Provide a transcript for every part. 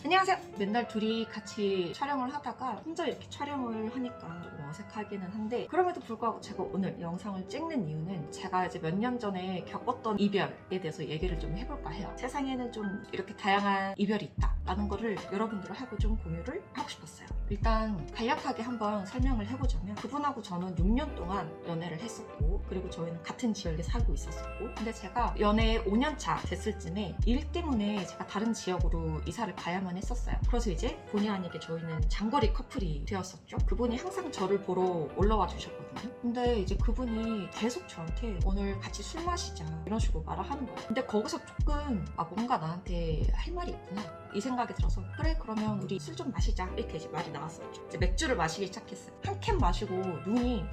안녕하세요. 맨날 둘이 같이 촬영을 하다가 혼자 이렇게 촬영을 하니까 조금 어색하기는 한데, 그럼에도 불구하고 제가 오늘 영상을 찍는 이유는 제가 이제 몇 년 전에 겪었던 이별에 대해서 얘기를 좀 해볼까 해요. 세상에는 좀 이렇게 다양한 이별이 있다 라는 거를 여러분들하고 좀 공유를 하고 싶었어요. 일단 간략하게 한번 설명을 해보자면, 그분하고 저는 6년 동안 연애를 했었고, 그리고 저희는 같은 지역에 살고 있었었고, 근데 제가 연애 5년차 됐을 쯤에 일 때문에 제가 다른 지역으로 이사를 가야만 했었어요. 그래서 이제 본의 아니게 저희는 장거리 커플이 되었었죠. 그분이 항상 저를 보러 올라와 주셨거든요. 근데 이제 그분이 계속 저한테 오늘 같이 술 마시자 이런 식으로 말을 하는 거예요. 근데 거기서 조금 뭔가 나한테 할 말이 있구나 이 생각이 들어서, 그래 그러면 우리 술 좀 마시자 이렇게 이제 말이 나왔었죠. 이제 맥주를 마시기 시작했어요. 한 캔 마시고 눈이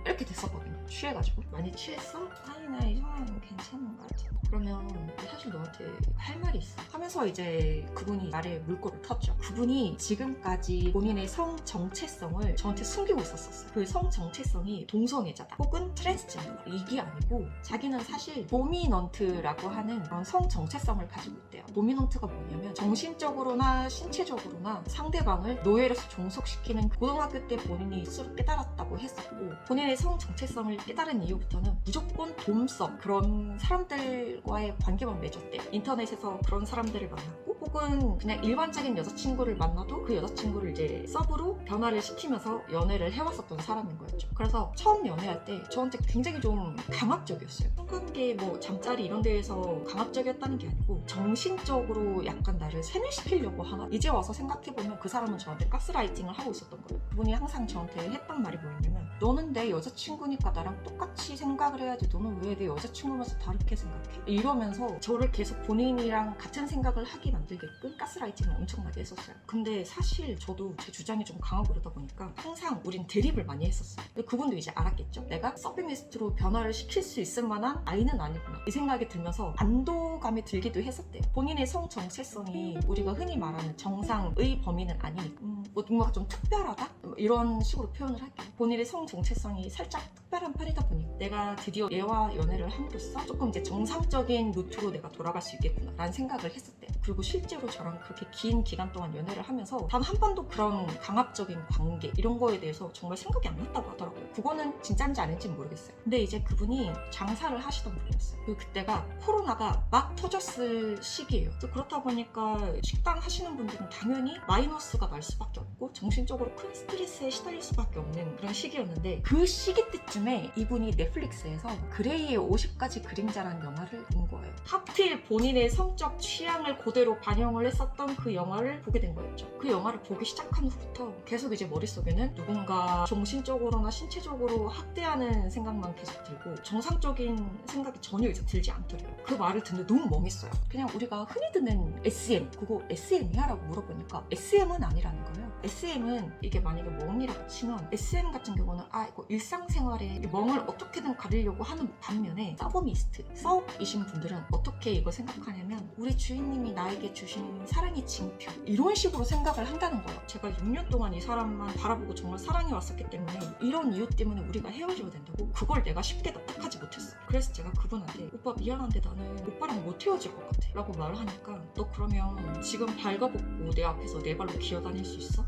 이렇게 됐었거든요. 취해가지고. 많이 취했어? 아니 나 이 정도는 괜찮은 것 같아. 그러면 사실 너한테 할 말이 있어 하면서 이제 그분이 말에 물꼬를 텄죠. 그분이 지금까지 본인의 성 정체성을 저한테 숨기고 있었어요. 그 성 정체성이 동성애자다 혹은 트랜스젠더다 이게 아니고, 자기는 사실 도미넌트라고 하는 그런 성 정체성을 가지고 있대요. 도미넌트가 뭐냐면 정신적으로나 신체적으로나 상대방을 노예로서 종속시키는, 고등학교 때 본인이 스스로 깨달았다고 했었고, 본인의 성 정체성을 깨달은 이후부터는 무조건 돔성 그런 사람들과의 관계만 맺었대요. 인터넷에서 그런 사람들을 만났고, 혹은 그냥 일반적인 여자친구를 만나도 그 여자친구를 이제 서브로 변화를 시키면서 연애를 해왔었던 사람인 거였죠. 그래서 처음 연애할 때 저한테 굉장히 좀 강압적이었어요. 성관계 뭐 잠자리 이런 데에서 강압적이었다는 게 아니고 정신적으로 약간 나를 세뇌시키려고 하나? 이제 와서 생각해보면 그 사람은 저한테 가스라이팅을 하고 있었던 거예요. 그분이 항상 저한테 했던 말이 뭐였냐면, 너는 내 여자친구니까 나랑 똑같이 생각을 해야지 너는 왜 내 여자친구면서 다르게 생각해? 이러면서 저를 계속 본인이랑 같은 생각을 하게 만들게끔 가스라이팅을 엄청나게 했었어요. 근데 사실 저도 제 주장이 좀 강하고 그러다 보니까 항상 우린 대립을 많이 했었어요. 근데 그분도 이제 알았겠죠? 내가 서브미스트로 변화를 시킬 수 있을 만한 아이는 아니구나 이 생각이 들면서 안도감이 들기도 했었대요. 본인의 성 정체성이 우리가 흔히 말하는 정상의 범위는 아니니까 뭔가 좀 특별하다? 이런 식으로 표현을 할게요. 본인의 성 정체성이 살짝 특별한 편이다 보니 내가 드디어 얘와 연애를 함으로써 조금 이제 정상적인 루트로 내가 돌아갈 수 있겠구나 라는 생각을 했었대요. 그리고 실제로 저랑 그렇게 긴 기간 동안 연애를 하면서 단 한 번도 그런 강압적인 관계 이런 거에 대해서 정말 생각이 안 났다고 하더라고요. 그거는 진짜인지 아닌지는 모르겠어요. 근데 이제 그분이 장사를 하시던 분이었어요. 그리고 그때가 코로나가 막 터졌을 시기예요. 그렇다 보니까 식당 하시는 분들은 당연히 마이너스가 날 수밖에 없고 정신적으로 큰 스트레스에 시달릴 수밖에 없는 그런 시기였는데, 그 시기 때쯤에 이분이 넷플릭스에서 그레이의 50가지 그림자라는 영화를 본 거예요. 하필 본인의 성적 취향을 그대로 반영을 했었던 그 영화를 보게 된 거였죠. 그 영화를 보기 시작한 후부터 계속 이제 머릿속에는 누군가 정신적으로나 신체적으로 학대하는 생각만 계속 들고 정상적인 생각이 전혀 이제 들지 않더래요. 그 말을 듣는데 너무 멍했어요. 그냥 우리가 흔히 듣는 SM, 그거 SM이야? 라고 물어보니까 SM은 아니라는 거예요. SM은 이게 만약에 멍이라고 치면, SM 같은 경우는 이거 일상생활에 멍을 어떻게든 가리려고 하는 반면에, 서브미스트, 서브이신 분들은 어떻게 이걸 생각하냐면, 우리 주인님이 나에게 주신 사랑의 징표 이런 식으로 생각을 한다는 거예요. 제가 6년 동안 이 사람만 바라보고 정말 사랑해 왔었기 때문에 이런 이유 때문에 우리가 헤어져야 된다고, 그걸 내가 쉽게 납득하지 못했어. 그래서 제가 그분한테 오빠 미안한데 나는 오빠랑 못 헤어질 것 같아 라고 말을 하니까, 너 그러면 지금 발가벗고 내 앞에서 네 발로 기어다닐 수 있어?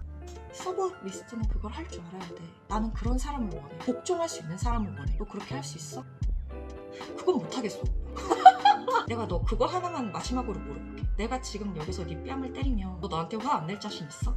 서브미스트는 그걸 할 줄 알아야 돼. 나는 그런 사람을 원해. 복종할 수 있는 사람을 원해. 너 그렇게 할 수 있어? 그건 못하겠어. 내가 너 그거 하나만 마지막으로 물어볼게. 내가 지금 여기서 네 뺨을 때리면 너 나한테 화 안 낼 자신 있어?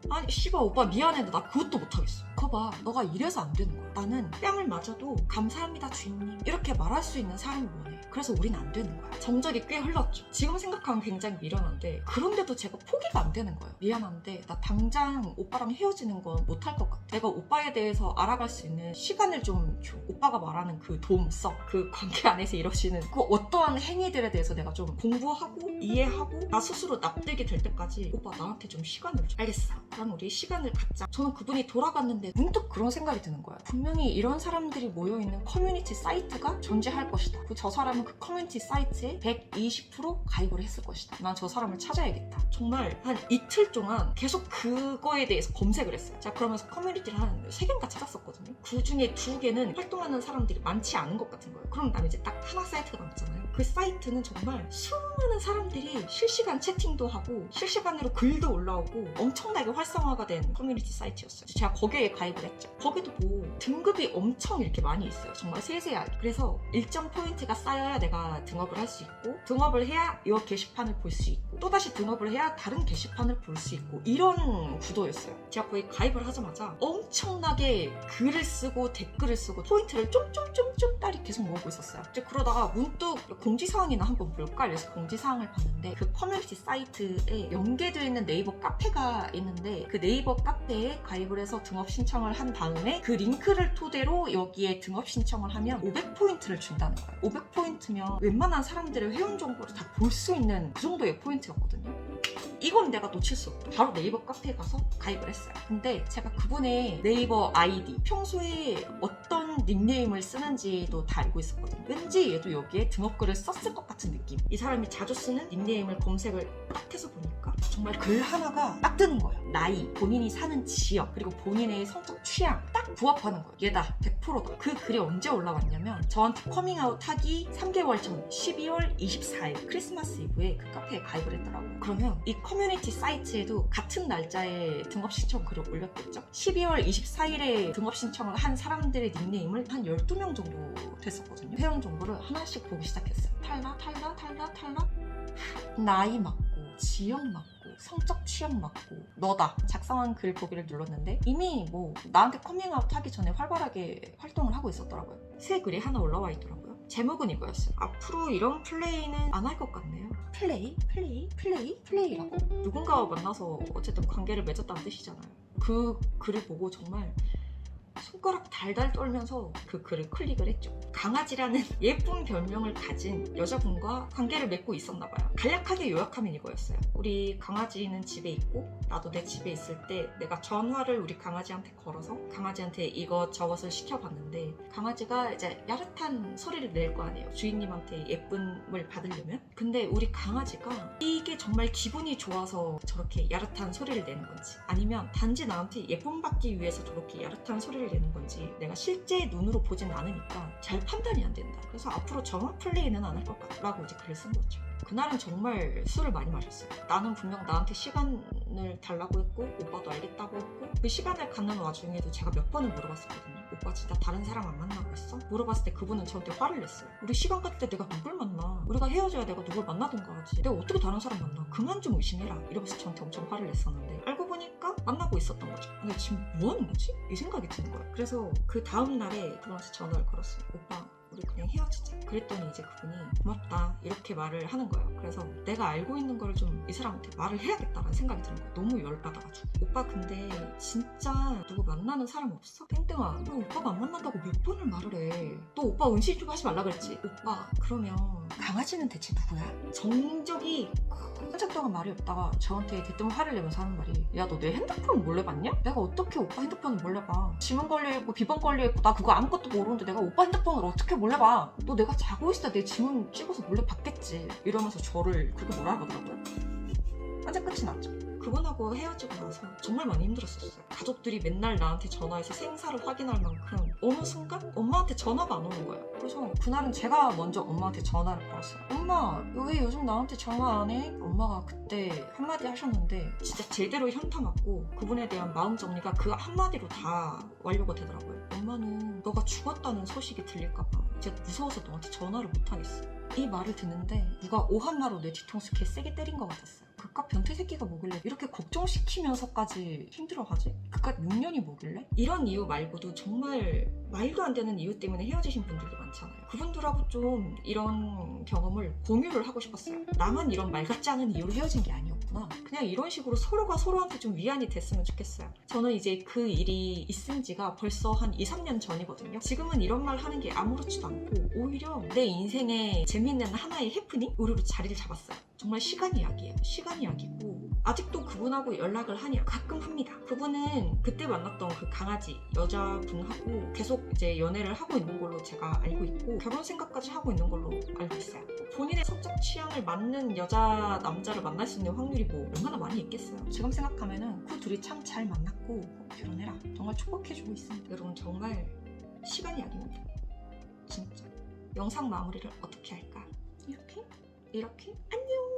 아니 씨발 오빠 미안해, 나 그것도 못하겠어. 그거 봐, 너가 이래서 안 되는 거야. 나는 뺨을 맞아도 감사합니다 주인님 이렇게 말할 수 있는 사람을 원해. 그래서 우린 안 되는 거야. 정적이 꽤 흘렀죠. 지금 생각하면 굉장히 미련한데, 그런데도 제가 포기가 안 되는 거예요. 미안한데 나 당장 오빠랑 헤어지는 건 못할 것 같아. 내가 오빠에 대해서 알아갈 수 있는 시간을 좀 줘. 오빠가 말하는 그 도움성, 그 관계 안에서 이루어지는 그 어떠한 행위들에 대해서 내가 좀 공부하고 이해하고 나 스스로 납득이 될 때까지 오빠 나한테 좀 시간을 줘. 알겠어, 그럼 우리 시간을 갖자. 저는 그분이 돌아갔는데 문득 그런 생각이 드는 거예요. 분명히 이런 사람들이 모여있는 커뮤니티 사이트가 존재할 것이다. 저 사람은 그 커뮤니티 사이트에 120% 가입을 했을 것이다. 난 저 사람을 찾아야겠다. 정말 한 이틀 동안 계속 그거에 대해서 검색을 했어요. 자, 그러면서 커뮤니티를 한 3개인가 찾았었거든요. 그 중에 2개는 활동하는 사람들이 많지 않은 것 같은 거예요. 그럼 난 이제 딱 하나 사이트가 남았잖아요. 그 사이트는 정말 수많은 사람들이 실시간 채팅도 하고 실시간으로 글도 올라오고 엄청나게 활성화가 된 커뮤니티 사이트였어요. 제가 거기에 가입을 했죠. 거기도 뭐 등급이 엄청 이렇게 많이 있어요. 정말 세세하게. 그래서 일정 포인트가 쌓여야 내가 등업을 할 수 있고, 등업을 해야 이 게시판을 볼 수 있고, 또다시 등업을 해야 다른 게시판을 볼 수 있고, 이런 구도였어요. 제가 거기 가입을 하자마자 엄청나게 글을 쓰고 댓글을 쓰고 포인트를 쫌쫌쫌쫌 딸이 계속 모으고 있었어요. 이제 그러다가 문득 공지사항이나 한번 볼까 해서 공지사항을 봤는데, 그 커뮤니티 사이트에 연계되어 있는 네이버 카페가 있는데, 그 네이버 카페에 가입을 해서 등업 신청을 한 다음에 그 링크를 토대로 여기에 등업 신청을 하면 500포인트를 준다는 거예요. 500포인트면 웬만한 사람들의 회원 정보를 다 볼 수 있는 그 정도의 포인트였거든요. 이건 내가 놓칠 수 없다. 바로 네이버 카페에 가서 가입을 했어요. 근데 제가 그분의 네이버 아이디, 평소에 어떤 닉네임을 쓰는지도 다 알고 있었거든요. 왠지 얘도 여기에 등업글을 썼을 것 같은 느낌. 이 사람이 자주 쓰는 닉네임을 검색을 딱 해서 보니까 정말 글 하나가 딱 뜨는 거예요. 나이, 본인이 사는 지역, 그리고 본인의 성적 취향 딱 부합하는 거예요. 얘다, 100%다. 그 글이 언제 올라왔냐면 저한테 커밍아웃 하기 3개월 전 12월 24일 크리스마스 이브에 그 카페에 가입을 했더라고요. 그러면 이 커뮤니티 사이트에도 같은 날짜에 등업 신청 글을 올렸겠죠. 12월 24일에 등업 신청을 한 사람들의 닉네임을 한 12명 정도 됐었거든요. 회원 정보를 하나씩 보기 시작했어요. 탈락. 나이 맞고, 지역 맞고, 성적 취향 맞고, 너다. 작성한 글 보기를 눌렀는데 이미 뭐 나한테 커밍아웃 하기 전에 활발하게 활동을 하고 있었더라고요. 새 글이 하나 올라와 있더라고요. 제목은 이거였어요. 앞으로 이런 플레이는 안 할 것 같네요. 플레이라고? 누군가와 만나서 어쨌든 관계를 맺었다는 뜻이잖아요. 그 글을 보고 정말 손가락 달달 떨면서 그 글을 클릭을 했죠. 강아지라는 예쁜 별명을 가진 여자분과 관계를 맺고 있었나 봐요. 간략하게 요약하면 이거였어요. 우리 강아지는 집에 있고 나도 내 집에 있을 때 내가 전화를 우리 강아지한테 걸어서 강아지한테 이것저것을 시켜봤는데 강아지가 이제 야릇한 소리를 낼 거 아니에요. 주인님한테 예쁨을 받으려면. 근데 우리 강아지가 이게 정말 기분이 좋아서 저렇게 야릇한 소리를 내는 건지, 아니면 단지 나한테 예쁨 받기 위해서 저렇게 야릇한 소리를 내는 건지 내가 실제 눈으로 보진 않으니까 잘 판단이 안 된다. 그래서 앞으로 정확 플레이는 안 할 것 같다라고 이제 글을 쓴 거죠. 그날은 정말 술을 많이 마셨어요. 나는 분명 나한테 시간을 달라고 했고 오빠도 알겠다고 했고, 그 시간을 갖는 와중에도 제가 몇 번을 물어봤었거든요. 오빠 진짜 다른 사람 안 만나고 있어? 물어봤을 때 그분은 저한테 화를 냈어요. 우리 시간 같을 때 내가 누굴 만나? 우리가 헤어져야 내가 누굴 만나든가 하지. 내가 어떻게 다른 사람 만나? 그만 좀 의심해라. 이러면서 저한테 엄청 화를 냈었는데 알고 보니까 만나고 있었던 거죠. 근데 지금 뭐 하는 거지? 이 생각이 드는 거예요. 그래서 그 다음 날에 그분한테 전화를 걸었어요. 오빠, 우리 그냥 헤어지자. 그랬더니 이제 그분이 고맙다 이렇게 말을 하는 거예요. 그래서 내가 알고 있는 걸 좀 이 사람한테 말을 해야겠다라는 생각이 드는 거예요. 너무 열받아가지고. 오빠 근데 진짜 누구 만나는 사람 없어? 땡땡아, 너 오빠가 안 만난다고 몇 번을 말을 해. 너 오빠 은실 좀 하지 말라 그랬지? 오빠 그러면 강아지는 대체 누구야? 정적이 한참 동안 말이 없다가 저한테 대뜸 화를 내면서 하는 말이, 야 너 내 핸드폰 몰래 봤냐? 내가 어떻게 오빠 핸드폰을 몰래 봐? 지문 걸려있고 비번 걸려있고 나 그거 아무것도 모르는데 내가 오빠 핸드폰을 어떻게 몰래 봐? 너 내가 자고 있을 때 내 지문 찍어서 몰래 봤겠지. 이러면서 저를 그렇게 뭐라 하더라고요. 완전 끝이 났죠. 그분하고 헤어지고 나서 정말 많이 힘들었었어요. 가족들이 맨날 나한테 전화해서 생사를 확인할 만큼 어느 순간 엄마한테 전화가 안 오는 거예요. 그래서 그날은 제가 먼저 엄마한테 전화를 걸었어요. 엄마, 왜 요즘 나한테 전화 안 해? 엄마가 그때 한마디 하셨는데 진짜 제대로 현타 맞고 그분에 대한 마음 정리가 그 한마디로 다 완료가 되더라고요. 엄마는 너가 죽었다는 소식이 들릴까 봐 제가 무서워서 너한테 전화를 못 하겠어. 이 말을 듣는데 누가 오한마로 내 뒤통수 개 세게 때린 것 같았어요. 그깟 변태 새끼가 뭐길래 이렇게 걱정시키면서까지 힘들어하지? 그깟 6년이 뭐길래? 이런 이유 말고도 정말 말도 안 되는 이유 때문에 헤어지신 분들도 많잖아요. 그분들하고 좀 이런 경험을 공유를 하고 싶었어요. 나만 이런 말 같지 않은 이유로 헤어진 게 아니었고 있구나. 그냥 이런 식으로 서로가 서로한테 좀 위안이 됐으면 좋겠어요. 저는 이제 그 일이 있은 지가 벌써 한 2, 3년 전이거든요. 지금은 이런 말 하는 게 아무렇지도 않고 오히려 내 인생에 재밌는 하나의 해프닝? 의료로 자리를 잡았어요. 정말 시간이 약이에요. 시간이 약이고 아직도 그분하고 연락을 하냐? 가끔 합니다. 그분은 그때 만났던 그 강아지 여자분하고 계속 이제 연애를 하고 있는 걸로 제가 알고 있고 결혼 생각까지 하고 있는 걸로 알고 있어요. 본인의 성적 취향을 맞는 여자, 남자를 만날 수 있는 확률이 뭐 얼마나 많이 있겠어요. 지금 생각하면은 그 둘이 참 잘 만났고 꼭 결혼해라. 정말 축복해주고 있습니다. 여러분 정말 시간이 약입니다. 진짜. 영상 마무리를 어떻게 할까? 이렇게? 이렇게? 안녕!